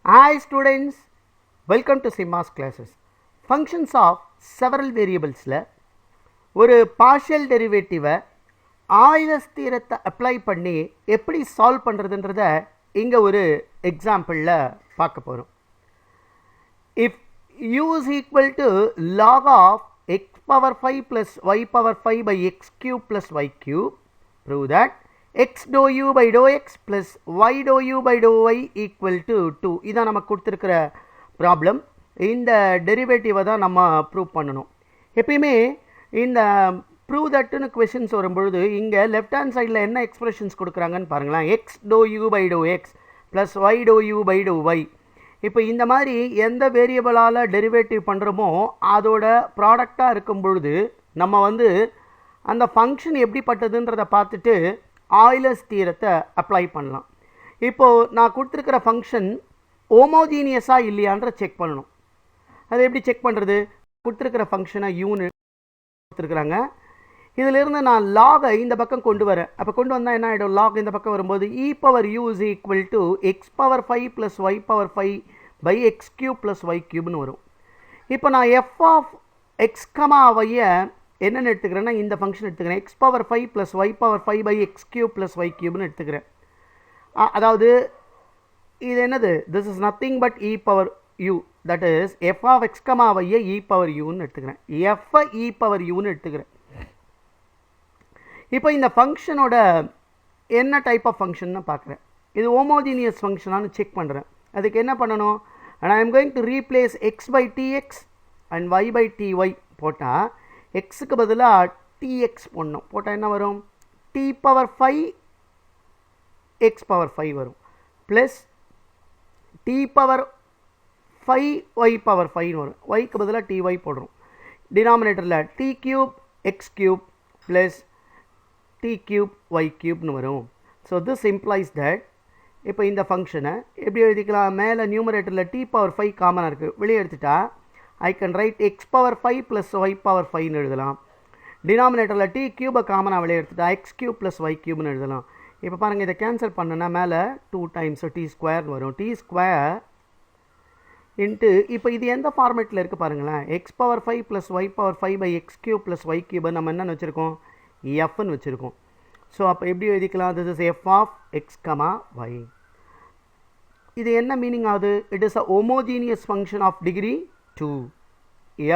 Hi students, welcome to CMAS classes. Functions of several variables ஒரு partial derivative ஆய்லர்ஸ் தியரத்தை apply பண்ணி எப்படி solve பண்ணுறதுன்றத இங்கே ஒரு எக்ஸாம்பிளில் பார்க்க போகிறோம். If u is equal to log of x power 5 plus y power 5 by x cube plus y cube, prove that x dou u by dou x plus y dou u by dou y equal to 2. இதான் நமக்கு கொடுத்துருக்கிற problem. இந்த டெரிவேட்டிவை தான் நம்ம prove பண்ணணும். எப்பயுமே இந்த ப்ரூவ் தட்டுன்னு கொஷின்ஸ் வரும்பொழுது இங்கே லெஃப்ட் ஹேண்ட் சைடில் என்ன எக்ஸ்பிரஷன்ஸ் கொடுக்குறாங்கன்னு பாருங்களேன். X to u by to x plus y to u by to y. இப்போ இந்த மாதிரி எந்த வேரியபிளால் டெரிவேட்டிவ் பண்ணுறோமோ அதோட ப்ராடக்டாக இருக்கும் பொழுது நம்ம அந்த ஃபங்க்ஷன் எப்படிப்பட்டதுன்றதை பார்த்துட்டு ஆய்லர்ஸ் தியரத்தை அப்ளை பண்ணலாம். இப்போது நான் கொடுத்துருக்கிற ஃபங்க்ஷன் ஹோமோஜீனியஸாக இல்லையான்ற செக் பண்ணணும். அதை எப்படி செக் பண்ணுறது? கொடுத்துருக்கிற ஃபங்க்ஷனை யூன்னு கொடுத்துருக்குறாங்க. இதிலிருந்து நான் லாகை இந்த பக்கம் கொண்டு வரேன். அப்போ கொண்டு வந்தால் என்ன ஆகிடும்? லாக் இந்த பக்கம் வரும்போது e power u is equal to x power 5 plus y power 5 by x cube plus y கியூப்னு வரும். இப்போ நான் எஃப் ஆஃப் எக்ஸ் கமா ஒய்யை என்னென்னு எடுத்துக்கிறேன்னா இந்த ஃபங்க்ஷன் எடுத்துக்கிறேன். X power 5 plus y power 5 by x cube plus y கியூப்னு எடுத்துக்கிறேன். அதாவது இது என்னது? This is nothing but e power u, that is f of x comma ஒய்யை இ பவர் யூன்னு எடுத்துக்கிறேன். எஃப்ஐ இ பவர் யூன்னு எடுத்துக்கிறேன். இப்போ இந்த ஃபங்க்ஷனோட என்ன டைப் ஆஃப் ஃபங்க்ஷன்னு பார்க்குறேன். இது ஹோமோஜீனியஸ் ஃபங்க்ஷனானு செக் பண்ணுறேன். அதுக்கு என்ன பண்ணணும்? And I am going to replace x by d x and y by d y போட்டால் எக்ஸுக்கு பதிலாக டிஎக்ஸ் போடணும். போட்டால் என்ன வரும்? டி பவர் 5 எக்ஸ் பவர் 5 வரும் plus d power 5 y power 5 வரும். ஒய்க்கு பதிலாக டிஒய் போடுறோம். டினாமினேட்டரில் d cube x cube plus d cube y கியூப்னு வரும். ஸோ திஸ் இம்ப்ளைஸ் தட் இப்போ இந்த ஃபங்க்ஷனை எப்படி எழுதிக்கலாம்? மேலே நியூமரேட்டரில் டி பவர் 5 காமனாக இருக்குது, வெளியே எடுத்துட்டா I can write x power 5 plus y power 5ன்னு எழுதலாம். டினாமினேட்டரில் டி கியூபை காமனாக வெளியே எடுத்துட்டா எக்ஸ் கியூப் ப்ளஸ் ஒய் கியூப்னு எழுதலாம். இப்போ பாருங்கள், இதை கேன்சல் பண்ணுன்னா மேலே 2 டைம்ஸ் டி ஸ்கொயர்னு வரும். டி ஸ்கொயர் இன்ட்டு இப்போ இது எந்த ஃபார்மேட்டில் இருக்குது பாருங்களேன். X power 5 plus y power 5 by x cube plus y கியூபை நம்ம என்னென்னு வச்சுருக்கோம்? எஃப்னு வச்சுருக்கோம். ஸோ அப்போ எப்படி எழுதிக்கலாம்? This is f of x comma y. இது என்ன மீனிங் ஆகுது? It is a homogeneous function of degree 2.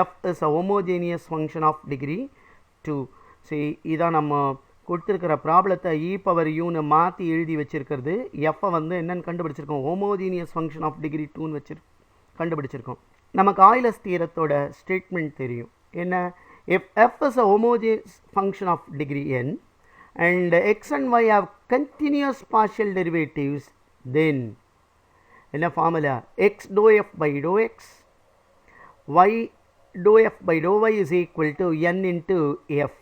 F is a homogeneous function of degree 2. சரி, இதான் நம்ம கொடுத்துருக்கிற ப்ராப்ளத்தை இ பவர் யூன்னு மாற்றி எழுதி வச்சுருக்கிறது. எஃப்பை என்னென்னு கண்டுபிடிச்சிருக்கோம்? ஹோமோஜீனியஸ் ஃபங்க்ஷன் ஆஃப் டிகிரி 2ன்னு கண்டுபிடிச்சிருக்கோம். நமக்கு ஆய்லர்ஸ் தியரத்தோட ஸ்டேட்மெண்ட் தெரியும். என்ன? if f is a homogeneous function of degree n and x and y have continuous partial derivatives, then in a formula x dou f by dou x, y dou f by dou y is equal to n into f.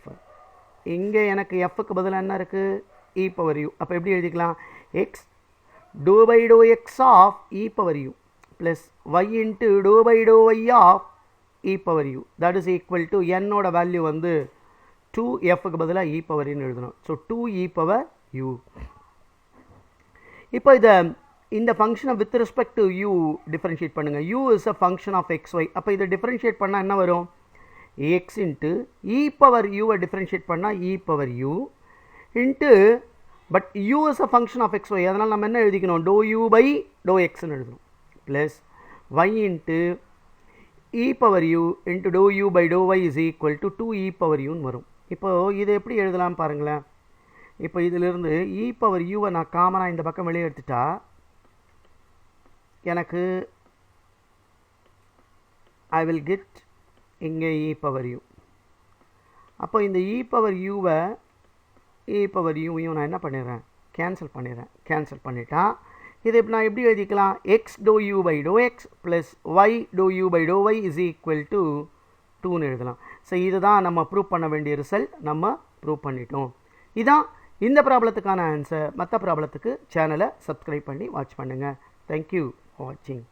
இங்கே எனக்கு fக்கு பதிலாக என்ன இருக்குது? e power u. அப்போ எப்படி எழுதிக்கலாம்? x dou by dou x of e power u plus y into dou by dou y of e power u, that is equal to n ஓட value 2, fக்கு பதிலாக e power ன்னு எழுதணும். So 2 e power u. இப்போ இந்த ஃபங்க்ஷனை with respect to u differentiate பண்ணுங்கள். u is a function of xy. அப்போ இதை டிஃபரன்ஷியேட் பண்ணால் என்ன வரும்? x into e power u differentiate பண்ணால் e power u into but u is a function of xy. அதனால் நம்ம என்ன எழுதிக்கணும்? dou u by dou xன்னு எழுதணும் plus y into e power u into dou u by dou y is equal to 2 e power uன்னு வரும். இப்போது இதை எப்படி எழுதலாம் பாருங்களேன். இப்போ இதிலிருந்து e power uவை நான் காமனாக இந்த பக்கம் வெளியே எடுத்துட்டா எனக்கு I will get இங்கே e power u. அப்போ இந்த e power uவை e power uவையும் நான் என்ன பண்ணிடுறேன்? கேன்சல் பண்ணிடுறேன். கேன்சல் பண்ணிட்டா இது இப்போ நான் எப்படி எழுதிக்கலாம்? X to u by to x plus y to u by to y is equal to 2ன்னு எழுதலாம். ஸோ இதுதான் நம்ம ப்ரூவ் பண்ண வேண்டிய ரிசல்ட். நம்ம ப்ரூவ் பண்ணிட்டோம். இதான் இந்த ப்ராப்ளத்துக்கான ஆன்சர். மற்ற ப்ராப்ளத்துக்கு சேனலை சப்ஸ்கிரைப் பண்ணி வாட்ச் பண்ணுங்கள். தேங்க்யூ ஃபார் வாட்சிங்.